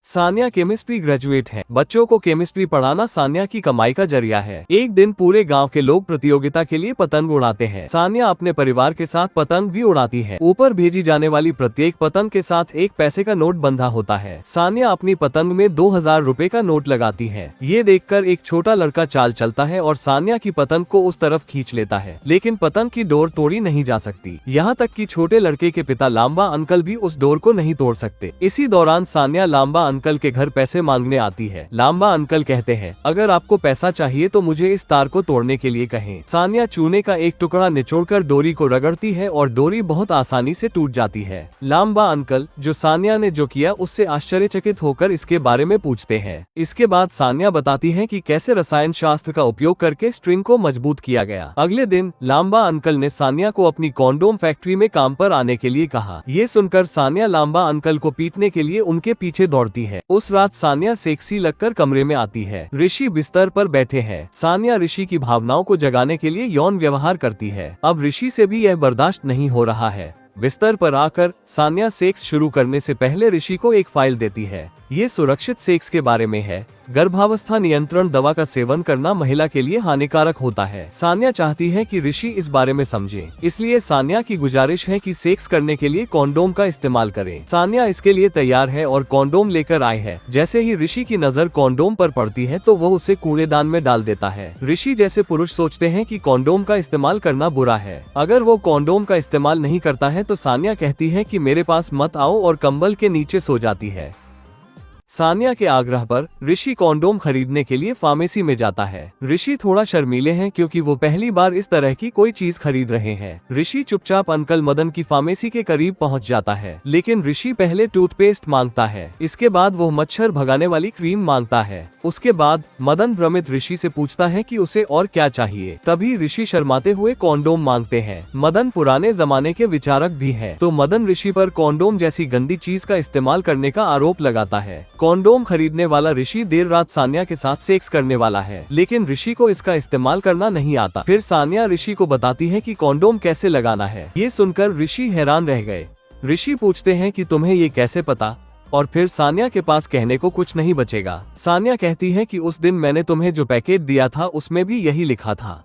Sania chemistry graduate है। बच्चों को केमिस्ट्री पढ़ाना सानिया की कमाई का जरिया है। एक दिन पूरे गांव के लोग प्रतियोगिता के लिए पतंग उड़ाते हैं। सानिया अपने परिवार के साथ पतंग भी उड़ाती है। ऊपर भेजी जाने वाली प्रत्येक पतंग के साथ एक पैसे का नोट बंधा होता है। सानिया अपनी पतंग में 2000 रुपए का नोट लगाती है। ये देखकर एक छोटा लड़का चाल चलता है और सानिया की पतंग को उस तरफ खींच लेता है, लेकिन पतंग की डोर तोड़ी नहीं जा सकती। यहाँ तक कि छोटे लड़के के पिता लांबा अंकल भी उस डोर को नहीं तोड़ सकते। इसी दौरान सानिया लांबा अंकल के घर पैसे मांगने आती है। लांबा अंकल कहते हैं, अगर आपको पैसा चाहिए तो मुझे इस तार को तोड़ने के लिए कहें। सानिया चूने का एक टुकड़ा निचोड़कर डोरी को रगड़ती है और डोरी बहुत आसानी से टूट जाती है। लांबा अंकल, जो सानिया ने जो किया उससे आश्चर्यचकित होकर इसके बारे में पूछते हैं। इसके बाद सानिया बताती है कि कैसे रसायन शास्त्र का उपयोग करके स्ट्रिंग को मजबूत किया गया। अगले दिन लांबा अंकल ने सानिया को अपनी कॉन्डोम फैक्ट्री में काम पर आने के लिए कहा। ये सुनकर सानिया लांबा अंकल को पीटने के लिए उनके पीछे दौड़ती है। उस रात सानिया सेक्सी लगकर कमरे में आती है। ऋषि बिस्तर पर बैठे हैं। सानिया ऋषि की भावनाओं को जगाने के लिए यौन व्यवहार करती है। अब ऋषि से भी यह बर्दाश्त नहीं हो रहा है। बिस्तर पर आकर सानिया सेक्स शुरू करने से पहले ऋषि को एक फाइल देती है। ये सुरक्षित सेक्स के बारे में है। गर्भावस्था नियंत्रण दवा का सेवन करना महिला के लिए हानिकारक होता है। सानिया चाहती है कि ऋषि इस बारे में समझे, इसलिए सानिया की गुजारिश है कि सेक्स करने के लिए कॉन्डोम का इस्तेमाल करें। सानिया इसके लिए तैयार है और कॉन्डोम लेकर आए है। जैसे ही ऋषि की नजर कॉन्डोम पर पड़ती है तो वो उसे कूड़ेदान में डाल देता है। ऋषि जैसे पुरुष सोचते हैं कि कॉन्डोम का इस्तेमाल करना बुरा है। अगर वो कॉन्डोम का इस्तेमाल नहीं करता है तो सानिया कहती है कि मेरे पास मत आओ और कंबल के नीचे सो जाती है। सानिया के आग्रह पर ऋषि कॉन्डोम खरीदने के लिए फार्मेसी में जाता है। ऋषि थोड़ा शर्मीले हैं क्योंकि वो पहली बार इस तरह की कोई चीज खरीद रहे हैं। ऋषि चुपचाप अंकल मदन की फार्मेसी के करीब पहुंच जाता है, लेकिन ऋषि पहले टूथपेस्ट मांगता है। इसके बाद वो मच्छर भगाने वाली क्रीम मांगता है। उसके बाद मदन भ्रमित ऋषि से पूछता है कि उसे और क्या चाहिए। तभी ऋषि शर्माते हुए कॉन्डोम मांगते हैं। मदन पुराने जमाने के विचारक भी है, तो मदन ऋषि पर कॉन्डोम जैसी गंदी चीज का इस्तेमाल करने का आरोप लगाता है। कॉन्डोम खरीदने वाला ऋषि देर रात सानिया के साथ सेक्स करने वाला है, लेकिन ऋषि को इसका इस्तेमाल करना नहीं आता। फिर सानिया ऋषि को बताती है कि कॉन्डोम कैसे लगाना है। ये सुनकर ऋषि हैरान रह गए। ऋषि पूछते हैं कि तुम्हें ये कैसे पता, और फिर सानिया के पास कहने को कुछ नहीं बचेगा। सानिया कहती है कि उस दिन मैंने तुम्हें जो पैकेट दिया था उसमें भी यही लिखा था।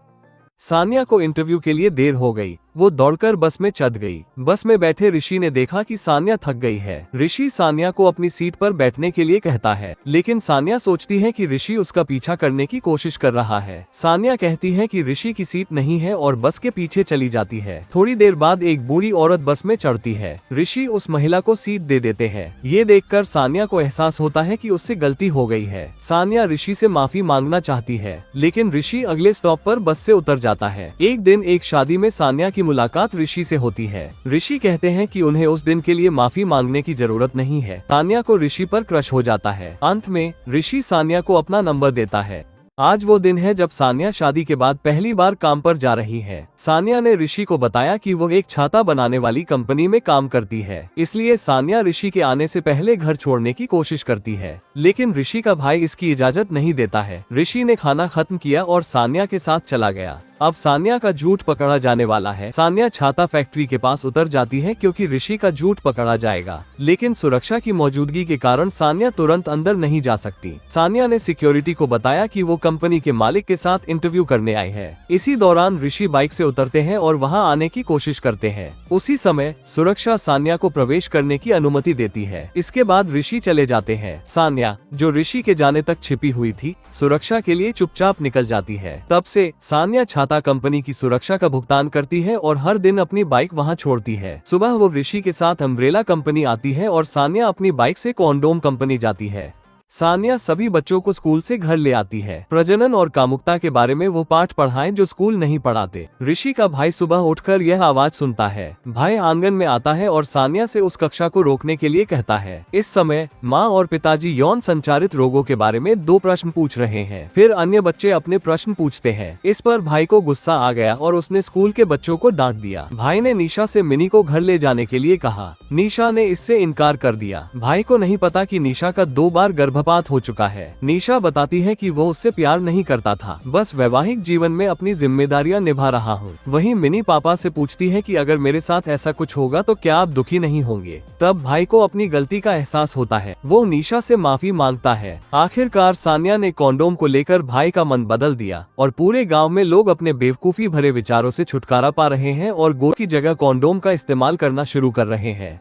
सानिया को इंटरव्यू के लिए देर हो गई। वो दौड़कर बस में चढ़ गई। बस में बैठे ऋषि ने देखा कि सानिया थक गई है। ऋषि सानिया को अपनी सीट पर बैठने के लिए कहता है, लेकिन सानिया सोचती है कि ऋषि उसका पीछा करने की कोशिश कर रहा है। सानिया कहती है कि ऋषि की सीट नहीं है और बस के पीछे चली जाती है। थोड़ी देर बाद एक बूढ़ी औरत बस में चढ़ती है। ऋषि उस महिला को सीट दे देते हैं। ये देखकर सानिया को एहसास होता है कि उससे गलती हो गई है। सानिया ऋषि से माफी मांगना चाहती है, लेकिन ऋषि अगले स्टॉप पर बस से उतर जाता है। एक दिन एक शादी में सानिया की मुलाकात ऋषि से होती है। ऋषि कहते हैं कि उन्हें उस दिन के लिए माफी मांगने की जरूरत नहीं है। सानिया को ऋषि पर क्रश हो जाता है। अंत में ऋषि सानिया को अपना नंबर देता है। आज वो दिन है जब सानिया शादी के बाद पहली बार काम पर जा रही है। सानिया ने ऋषि को बताया कि वो एक छाता बनाने वाली कंपनी में काम करती है, इसलिए सानिया ऋषि के आने से पहले घर छोड़ने की कोशिश करती है, लेकिन ऋषि का भाई इसकी इजाजत नहीं देता है। ऋषि ने खाना खत्म किया और सानिया के साथ चला गया। अब सानिया का झूठ पकड़ा जाने वाला है। सानिया छाता फैक्ट्री के पास उतर जाती है क्योंकि ऋषि का झूठ पकड़ा जाएगा, लेकिन सुरक्षा की मौजूदगी के कारण सानिया तुरंत अंदर नहीं जा सकती। सानिया ने सिक्योरिटी को बताया कि वो कंपनी के मालिक के साथ इंटरव्यू करने आए हैं। इसी दौरान ऋषि बाइक से उतरते हैं और वहां आने की कोशिश करते हैं। उसी समय सुरक्षा सानिया को प्रवेश करने की अनुमति देती है। इसके बाद ऋषि चले जाते हैं। सानिया, जो ऋषि के जाने तक छिपी हुई थी, सुरक्षा के लिए चुपचाप निकल जाती है। तब से सानिया छाता कंपनी की सुरक्षा का भुगतान करती है और हर दिन अपनी बाइक वहां छोड़ती है। सुबह वो ऋषि के साथ अम्ब्रेला कंपनी आती है और सानिया अपनी बाइक से कॉन्डोम कंपनी जाती है। सानिया सभी बच्चों को स्कूल से घर ले आती है। प्रजनन और कामुकता के बारे में वो पाठ पढ़ाएं जो स्कूल नहीं पढ़ाते। ऋषि का भाई सुबह उठकर यह आवाज सुनता है। भाई आंगन में आता है और सानिया से उस कक्षा को रोकने के लिए कहता है। इस समय माँ और पिताजी यौन संचारित रोगों के बारे में 2 प्रश्न पूछ रहे हैं। फिर अन्य बच्चे अपने प्रश्न पूछते हैं। इस पर भाई को गुस्सा आ गया और उसने स्कूल के बच्चों को डांट दिया। भाई ने निशा से मिनी को घर ले जाने के लिए कहा। निशा ने इससे इनकार कर दिया। भाई को नहीं पता कि निशा का 2 बार गर्भपात गर्भपात हो चुका है। निशा बताती है कि वो उससे प्यार नहीं करता था, बस वैवाहिक जीवन में अपनी जिम्मेदारियां निभा रहा हूँ। वहीं मिनी पापा से पूछती है कि अगर मेरे साथ ऐसा कुछ होगा तो क्या आप दुखी नहीं होंगे। तब भाई को अपनी गलती का एहसास होता है, वो निशा से माफी मांगता है। आखिरकार सान्या ने कॉन्डोम को लेकर भाई का मन बदल दिया और पूरे गाँव में लोग अपने बेवकूफी भरे विचारों से छुटकारा पा रहे हैं और गोद की जगह कॉन्डोम का इस्तेमाल करना शुरू कर रहे हैं।